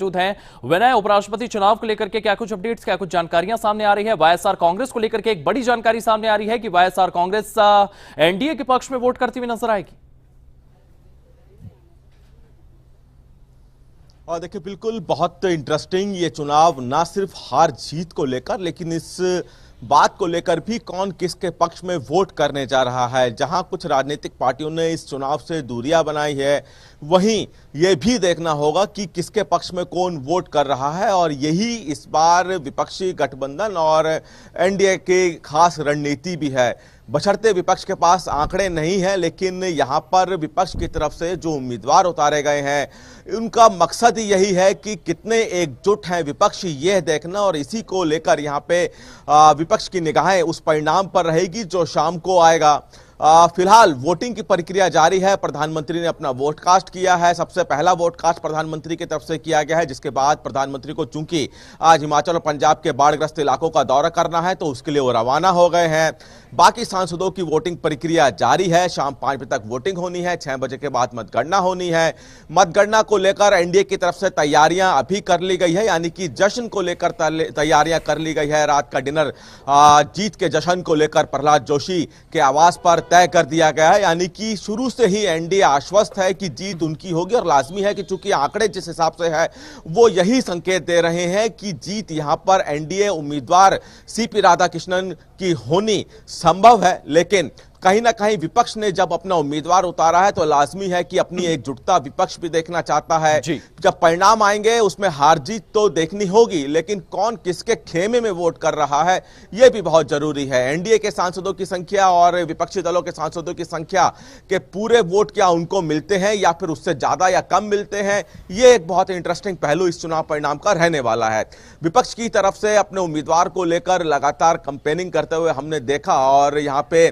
मौजूद हैं। विनय, उपराष्ट्रपति चुनाव को लेकर के क्या कुछ अपडेट्स, क्या कुछ जानकारियां सामने आ रही है? वाईएसआर कांग्रेस को लेकर के एक बड़ी जानकारी सामने आ रही है कि वाईएसआर कांग्रेस एनडीए के पक्ष में वोट करती हुई नजर आएगी। और देखिए, बिल्कुल बहुत इंटरेस्टिंग ये चुनाव, ना सिर्फ हार जीत को लेकर लेकिन इस बात को लेकर भी कौन किसके पक्ष में वोट करने जा रहा है। जहां कुछ राजनीतिक पार्टियों ने इस चुनाव से दूरियां बनाई है, वहीं ये भी देखना होगा कि किसके पक्ष में कौन वोट कर रहा है। और यही इस बार विपक्षी गठबंधन और एनडीए की खास रणनीति भी है। बशर्ते विपक्ष के पास आंकड़े नहीं है, लेकिन यहां पर विपक्ष की तरफ से जो उम्मीदवार उतारे गए हैं उनका मकसद ही यही है कि कितने एकजुट हैं विपक्ष, यह देखना। और इसी को लेकर यहां पे विपक्ष की निगाहें उस परिणाम पर रहेगी जो शाम को आएगा। फिलहाल वोटिंग की प्रक्रिया जारी है। प्रधानमंत्री ने अपना वोट कास्ट किया है। सबसे पहला वोट कास्ट प्रधानमंत्री की तरफ से किया गया है, जिसके बाद प्रधानमंत्री को चूंकि आज हिमाचल और पंजाब के बाढ़ग्रस्त इलाकों का दौरा करना है तो उसके लिए वो रवाना हो गए हैं। बाकी सांसदों की वोटिंग प्रक्रिया जारी है। शाम 5 बजे तक वोटिंग होनी है, 6 बजे के बाद मतगणना होनी है। मतगणना को लेकर एनडीए की तरफ से तैयारियां अभी कर ली गई है, यानी कि जश्न को लेकर तैयारियां कर ली गई है। रात का डिनर जीत के जश्न को लेकर प्रहलाद जोशी के आवास पर तय कर दिया गया है। यानी कि शुरू से ही एनडीए आश्वस्त है कि जीत उनकी होगी। और लाजमी है कि चूंकि आंकड़े जिस हिसाब से है वो यही संकेत दे रहे हैं कि जीत यहां पर एनडीए उम्मीदवार सीपी राधाकृष्णन की होनी संभव है। लेकिन कहीं ना कहीं विपक्ष ने जब अपना उम्मीदवार उतारा है तो लाजमी है कि अपनी एकजुटता विपक्ष भी देखना चाहता है। जब परिणाम आएंगे उसमें हार जीत तो देखनी होगी, लेकिन कौन किसके खेमे में वोट कर रहा है यह भी बहुत जरूरी है। एनडीए के सांसदों की संख्या और विपक्षी दलों के सांसदों की संख्या के पूरे वोट क्या उनको मिलते हैं या फिर उससे ज्यादा या कम मिलते हैं, यह एक बहुत इंटरेस्टिंग पहलू इस चुनाव परिणाम का रहने वाला है। विपक्ष की तरफ से अपने उम्मीदवार को लेकर लगातार कंपेनिंग करते हुए हमने देखा। और यहां पे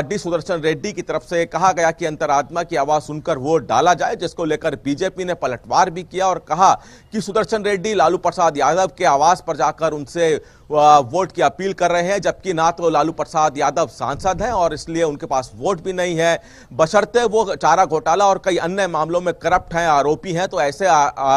डी सुदर्शन रेड्डी की तरफ से कहा गया कि अंतरात्मा की आवाज सुनकर वोट डाला जाए, जिसको लेकर बीजेपी ने पलटवार भी किया और कहा कि सुदर्शन रेड्डी लालू प्रसाद यादव के आवास पर जाकर उनसे वोट की अपील कर रहे हैं, जबकि ना तो लालू प्रसाद यादव सांसद हैं और इसलिए उनके पास वोट भी नहीं है। बशर्ते वो चारा घोटाला और कई अन्य मामलों में करप्ट हैं, आरोपी हैं, तो ऐसे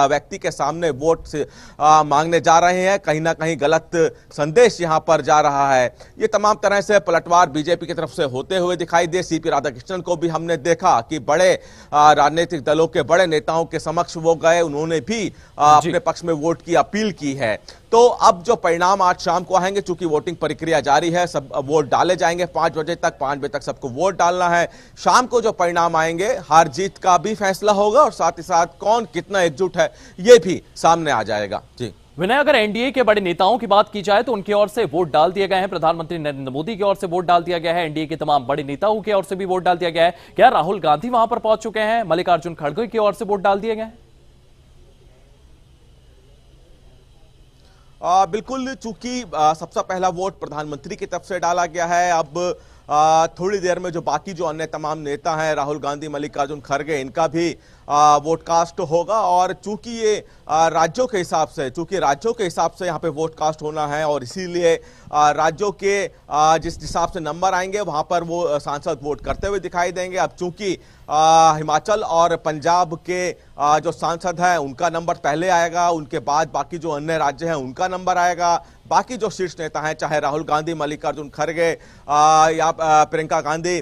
व्यक्ति के सामने वोट से मांगने जा रहे हैं। कहीं ना कहीं गलत संदेश यहां पर जा रहा है। ये तमाम तरह से पलटवार बीजेपी की तरफ से होते हुए दिखाई दे। सीपी राधाकृष्णन को भी हमने देखा कि बड़े राजनीतिक दलों के बड़े नेताओं के समक्ष वो गए, उन्होंने भी अपने पक्ष में वोट की अपील की है। तो अब जो परिणाम आज शाम को आएंगे, चूंकि वोटिंग प्रक्रिया जारी है, सब वोट डाले जाएंगे 5 बजे तक। 5 बजे तक सबको वोट डालना है। शाम को जो परिणाम आएंगे हार जीत का भी फैसला होगा और साथ ही साथ कौन कितना एकजुट है यह भी सामने आ जाएगा। जी विनय, अगर एनडीए के बड़े नेताओं की बात की जाए तो उनकी ओर से वोट डाल दिए गए हैं। प्रधानमंत्री नरेंद्र मोदी की ओर से वोट डाल दिया गया है। एनडीए के तमाम बड़े नेताओं की ओर से भी वोट डाल दिया गया है। क्या राहुल गांधी वहां पर पहुंच चुके हैं? मल्लिकार्जुन खड़गे की ओर से वोट डाल दिए गए? बिल्कुल, चूंकि सबसे पहला वोट प्रधानमंत्री की तरफ से डाला गया है। अब थोड़ी देर में जो बाकी जो अन्य तमाम नेता हैं, राहुल गांधी, मल्लिकार्जुन खड़गे, इनका भी वोट कास्ट होगा। और चूंकि ये राज्यों के हिसाब से यहाँ पे वोट कास्ट होना है और इसीलिए राज्यों के जिस हिसाब से नंबर आएंगे वहां पर वो सांसद वोट करते हुए दिखाई देंगे। अब चूंकि हिमाचल और पंजाब के जो सांसद हैं उनका नंबर पहले आएगा, उनके बाद बाकी जो अन्य राज्य हैं उनका नंबर आएगा। बाकी जो शीर्ष नेता हैं, चाहे राहुल गांधी, मल्लिकार्जुन खड़गे या प्रियंका गांधी,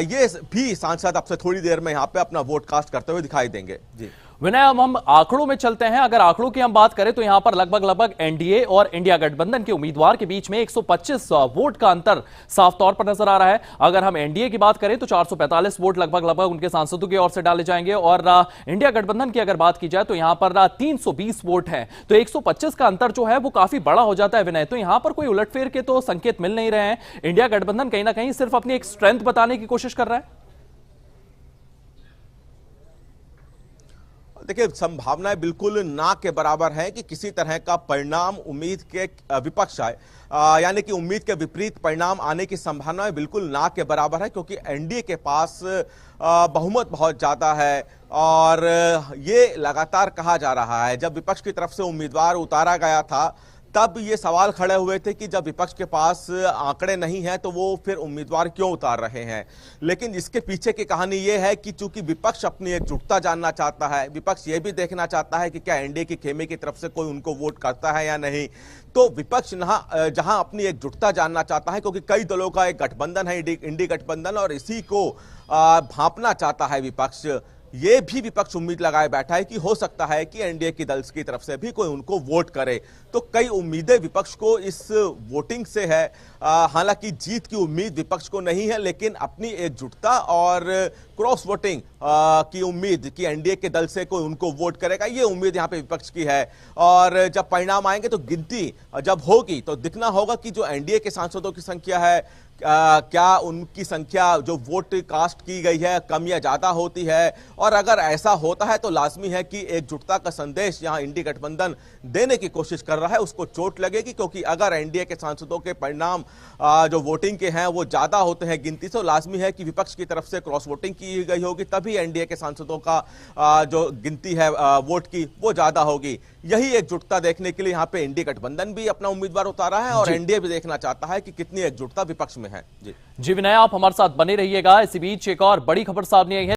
ये भी सांसद अब से थोड़ी देर में यहाँ पे अपना वोट कास्ट करते हुए दिखाई देंगे। जी विनय, अब हम आंकड़ों में चलते हैं। अगर आंकड़ों की हम बात करें तो यहां पर लगभग एनडीए और इंडिया गठबंधन के उम्मीदवार के बीच में 125 वोट का अंतर साफ तौर पर नजर आ रहा है। अगर हम एनडीए की बात करें तो 445 वोट लगभग उनके सांसदों की ओर से डाले जाएंगे और इंडिया गठबंधन की अगर बात की जाए तो यहां पर 320 वोट है। तो 125 का अंतर जो है वो काफी बड़ा हो जाता है विनय। तो यहां पर कोई उलटफेर के तो संकेत मिल नहीं रहे हैं। इंडिया गठबंधन कहीं ना कहीं सिर्फ अपनी एक स्ट्रेंथ बताने की कोशिश कर रहा है। देखिए, संभावनाएं बिल्कुल ना के बराबर है कि किसी तरह का परिणाम उम्मीद के विपक्ष आए, यानी कि उम्मीद के विपरीत परिणाम आने की संभावनाएं बिल्कुल ना के बराबर है, क्योंकि एनडीए के पास बहुमत बहुत ज्यादा है। और ये लगातार कहा जा रहा है, जब विपक्ष की तरफ से उम्मीदवार उतारा गया था तब ये सवाल खड़े हुए थे कि जब विपक्ष के पास आंकड़े नहीं हैं तो वो फिर उम्मीदवार क्यों उतार रहे हैं। लेकिन इसके पीछे की कहानी ये है कि चूंकि विपक्ष अपनी एकजुटता जानना चाहता है, विपक्ष ये भी देखना चाहता है कि क्या एनडीए की खेमे की तरफ से कोई उनको वोट करता है या नहीं, तो विपक्ष जहां अपनी एकजुटता जानना चाहता है, क्योंकि कई दलों का एक गठबंधन है, इंडी गठबंधन, और इसी को भांपना चाहता है विपक्ष। ये भी विपक्ष उम्मीद लगाए बैठा है कि हो सकता है कि एनडीए की दल की तरफ से भी कोई उनको वोट करे। तो कई उम्मीदें विपक्ष को इस वोटिंग से है। हालांकि जीत की उम्मीद विपक्ष को नहीं है, लेकिन अपनी एकजुटता और क्रॉस वोटिंग की उम्मीद कि एनडीए के दल से कोई उनको वोट करेगा, ये उम्मीद यहां पे विपक्ष की है। और जब परिणाम आएंगे तो गिनती जब होगी तो दिखना होगा कि जो एनडीए के सांसदों की संख्या है, क्या उनकी संख्या जो वोट कास्ट की गई है कम या ज्यादा होती है। और अगर ऐसा होता है तो लाजमी है कि एकजुटता का संदेश यहां इंडी गठबंधन देने की कोशिश कर रहा है, उसको चोट लगेगी। क्योंकि अगर एनडीए के सांसदों के परिणाम जो वोटिंग के हैं वो ज्यादा होते हैं गिनती से, तो लाजमी है कि विपक्ष की तरफ से क्रॉस वोटिंग की गई होगी, तभी एनडीए के सांसदों का जो गिनती है वोट की वो ज्यादा होगी। यही एकजुटता देखने के लिए यहाँ पे इंडी गठबंधन भी अपना उम्मीदवार उतारा है और एनडीए भी देखना चाहता है कि कितनी एकजुटता विपक्ष में है। जी विनय, आप हमारे साथ बने रहिएगा। इसी बीच एक और बड़ी खबर सामने आई है।